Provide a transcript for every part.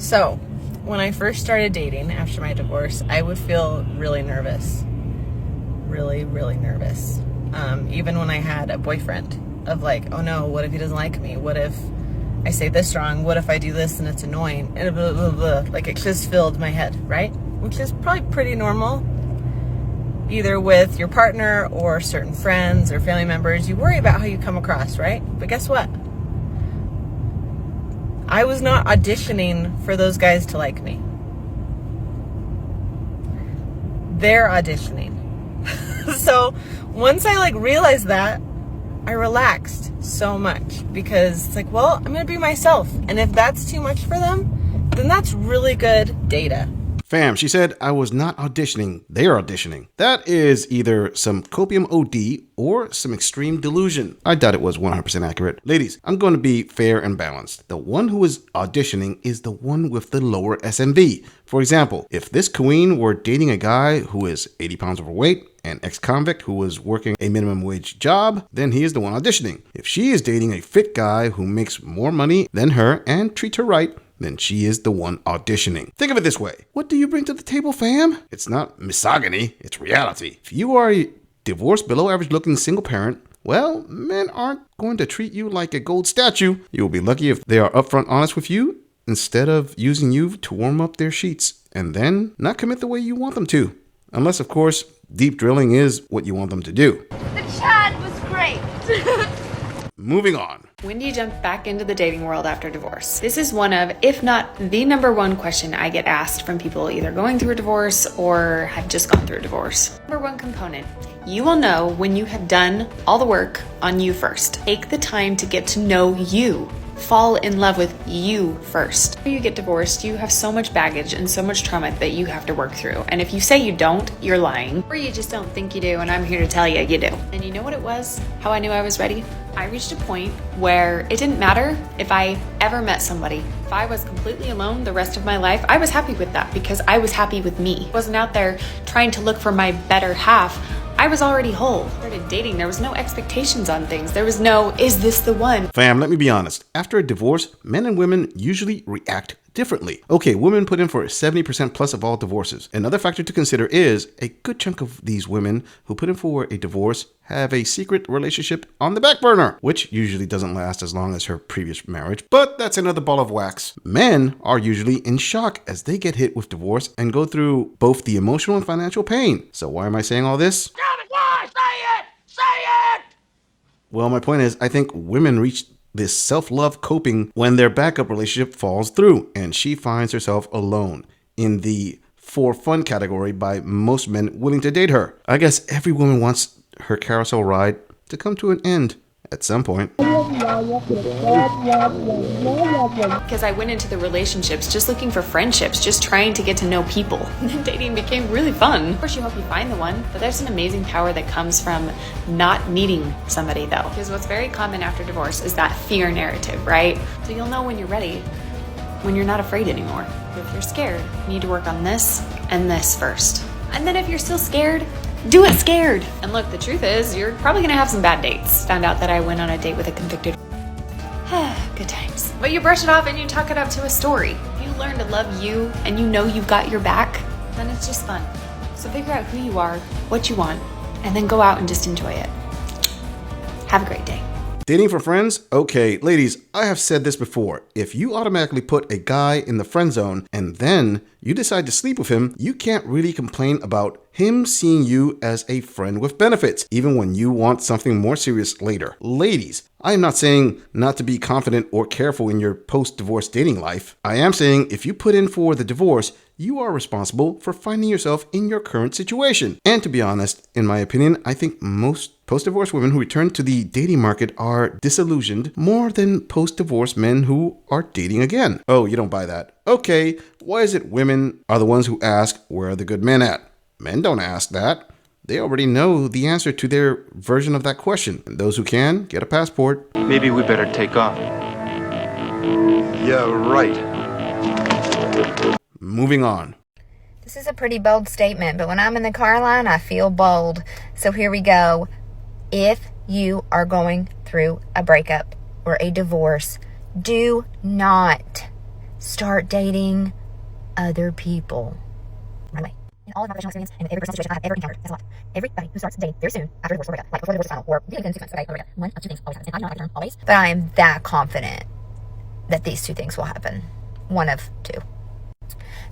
So, when I first started dating after my divorce, I would feel really nervous. Really, really nervous. Even when I had a boyfriend, of like, oh no, what if he doesn't like me? What if I say this wrong? What if I do this and it's annoying? And blah, blah, blah. Like, it just filled my head, right? Which is probably pretty normal, either with your partner or certain friends or family members. You worry about how you come across, right? But guess what? I was not auditioning for those guys to like me. They're auditioning. So once I realized that, I relaxed so much, because it's like, well, I'm going to be myself. And if that's too much for them, then that's really good data. Fam, she said, I was not auditioning, they're auditioning. That is either some copium OD or some extreme delusion. I doubt it was 100% accurate. Ladies, I'm going to be fair and balanced. The one who is auditioning is the one with the lower SMV. For example, if this queen were dating a guy who is 80 pounds overweight, an ex-convict who was working a minimum wage job, then he is the one auditioning. If she is dating a fit guy who makes more money than her and treats her right, then she is the one auditioning. Think of it this way. What do you bring to the table, fam? It's not misogyny, it's reality. If you are a divorced, below average looking single parent, well, men aren't going to treat you like a gold statue. You'll be lucky if they are upfront honest with you instead of using you to warm up their sheets and then not commit the way you want them to. Unless, of course, deep drilling is what you want them to do. The chat was great. Moving on. When do you jump back into the dating world after divorce? This is one of, if not the number one question I get asked from people either going through a divorce or have just gone through a divorce. Number one component, you will know when you have done all the work on you first. Take the time to get to know you. Fall in love with you first. When you get divorced, you have so much baggage and so much trauma that you have to work through. And if you say you don't, you're lying. Or you just don't think you do, and I'm here to tell you, you do. And you know what it was? How I knew I was ready? I reached a point where it didn't matter if I ever met somebody. If I was completely alone the rest of my life, I was happy with that because I was happy with me. I wasn't out there trying to look for my better half. I was already whole. I started dating. There was no expectations on things. There was no, is this the one? Fam, let me be honest. After a divorce, men and women usually react differently. Okay, women put in for 70% plus of all divorces. Another factor to consider is a good chunk of these women who put in for a divorce have a secret relationship on the back burner, which usually doesn't last as long as her previous marriage, but that's another ball of wax. Men are usually in shock as they get hit with divorce and go through both the emotional and financial pain. So why am I saying all this? Why? Say it! Say it! Well, my point is, I think women reach this self-love coping when their backup relationship falls through and she finds herself alone in the for fun category by most men willing to date her. I guess every woman wants her carousel ride to come to an end at some point. Because I went into the relationships just looking for friendships, just trying to get to know people. And then dating became really fun. Of course, you hope you find the one, but there's an amazing power that comes from not needing somebody, though. Because what's very common after divorce is that fear narrative, right? So you'll know when you're ready, when you're not afraid anymore. If you're scared, you need to work on this and this first. And then if you're still scared, do it scared. And look, the truth is, you're probably gonna have some bad dates. Found out that I went on a date with a convicted. Good times. But you brush it off and you talk it up to a story. If you learn to love you and you know you've got your back, then it's just fun. So figure out who you are, what you want, and then go out and just enjoy it. Have a great day. Dating for friends? Okay, ladies, I have said this before. If you automatically put a guy in the friend zone and then you decide to sleep with him, you can't really complain about him seeing you as a friend with benefits, even when you want something more serious later. Ladies, I am not saying not to be confident or careful in your post-divorce dating life. I am saying if you put in for the divorce, you are responsible for finding yourself in your current situation. And to be honest, in my opinion, I think most post-divorce women who return to the dating market are disillusioned more than post-divorce men who are dating again. Oh, you don't buy that. Okay, why is it women are the ones who ask, where are the good men at? Men don't ask that. They already know the answer to their version of that question. And those who can, get a passport. Maybe we better take off. Yeah, right. Moving on. This is a pretty bold statement, but when I'm in the car line, I feel bold. So here we go. If you are going through a breakup or a divorce, do not start dating other people. Right away. In all of my professional experience and every personal situation I have ever encountered, that's a lot. Everybody who starts dating very soon after divorce or breakup, like before the divorce is final, or within 6 months, okay, or breakup, one of two things always happens. And I know I can always, but I am that confident that these two things will happen. One of two.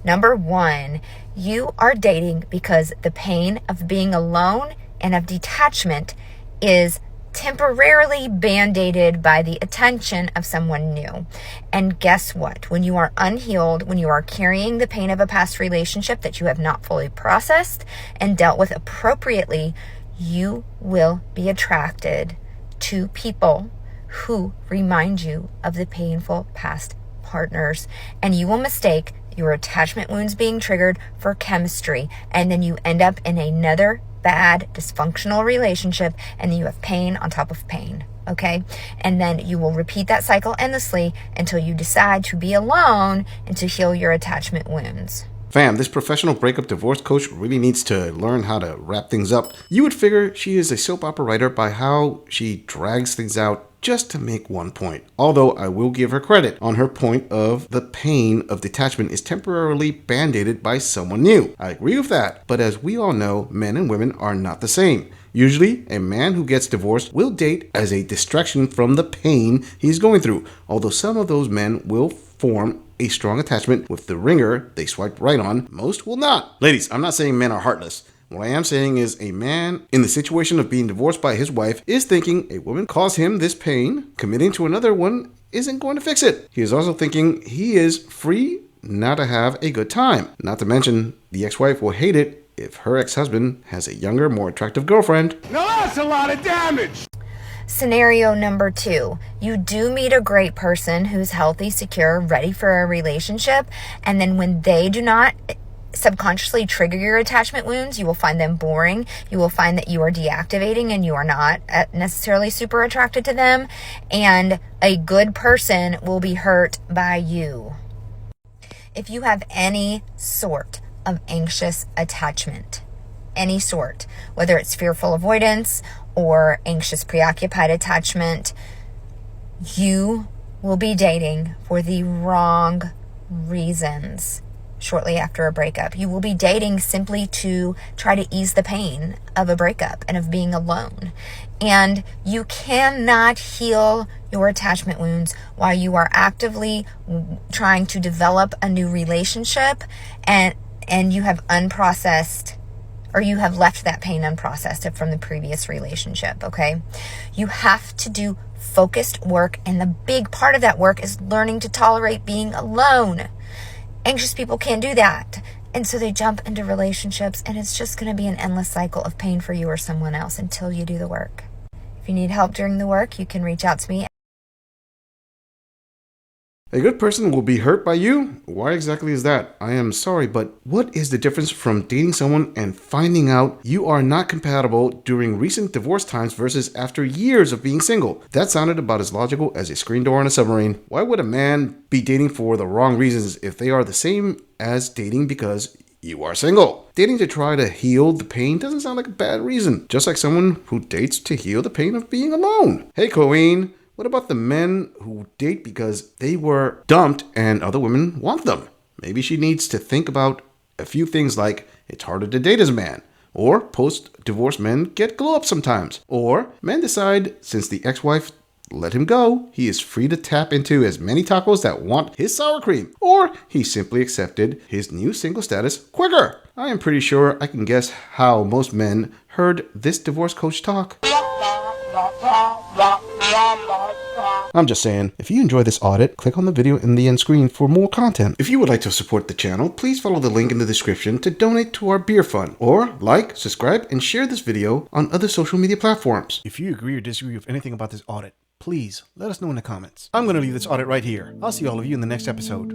Number one, you are dating because the pain of being alone and of detachment is temporarily band-aided by the attention of someone new. And guess what? When you are unhealed, when you are carrying the pain of a past relationship that you have not fully processed and dealt with appropriately, you will be attracted to people who remind you of the painful past partners, and you will mistake your attachment wounds being triggered for chemistry, and then you end up in another bad dysfunctional relationship, and then you have pain on top of pain. Okay, and then you will repeat that cycle endlessly until you decide to be alone and to heal your attachment wounds. Fam, this professional breakup divorce coach really needs to learn how to wrap things up. You would figure she is a soap opera writer by how she drags things out just to make one point. Although I will give her credit on her point of the pain of detachment is temporarily band-aided by someone new. I agree with that. But as we all know, men and women are not the same. Usually, a man who gets divorced will date as a distraction from the pain he's going through. Although some of those men will form a strong attachment with the ringer they swiped right on, most will not. Ladies, I'm not saying men are heartless. What I am saying is a man in the situation of being divorced by his wife is thinking a woman caused him this pain, committing to another one isn't going to fix it. He is also thinking he is free not to have a good time. Not to mention, the ex-wife will hate it if her ex-husband has a younger, more attractive girlfriend. Now that's a lot of damage! Scenario number two, you do meet a great person who's healthy, secure, ready for a relationship, and then when they do not subconsciously trigger your attachment wounds, you will find them boring. You will find that you are deactivating and you are not necessarily super attracted to them, and a good person will be hurt by you. If you have any sort of anxious attachment, any sort, whether it's fearful avoidance or anxious preoccupied attachment, you will be dating for the wrong reasons. Shortly after a breakup, you will be dating simply to try to ease the pain of a breakup and of being alone. And you cannot heal your attachment wounds while you are actively trying to develop a new relationship and you have unprocessed, or you have left that pain unprocessed from the previous relationship, okay? You have to do focused work, and the big part of that work is learning to tolerate being alone. Anxious people can't do that. And so they jump into relationships, and it's just going to be an endless cycle of pain for you or someone else until you do the work. If you need help during the work, you can reach out to me. A good person will be hurt by you? Why exactly is that? I am sorry, but what is the difference from dating someone and finding out you are not compatible during recent divorce times versus after years of being single? That sounded about as logical as a screen door on a submarine. Why would a man be dating for the wrong reasons if they are the same as dating because you are single? Dating to try to heal the pain doesn't sound like a bad reason. Just like someone who dates to heal the pain of being alone. Hey, Colleen. What about the men who date because they were dumped and other women want them? Maybe she needs to think about a few things like it's harder to date as a man, or post-divorce men get glow up sometimes, or men decide since the ex-wife let him go, he is free to tap into as many tacos that want his sour cream, or he simply accepted his new single status quicker. I am pretty sure I can guess how most men heard this divorce coach talk. I'm just saying, if you enjoy this audit, click on the video in the end screen for more content. If you would like to support the channel, please follow the link in the description to donate to our beer fund, or like, subscribe, and share this video on other social media platforms. If you agree or disagree with anything about this audit, please let us know in the comments. I'm going to leave this audit right here. I'll see all of you in the next episode.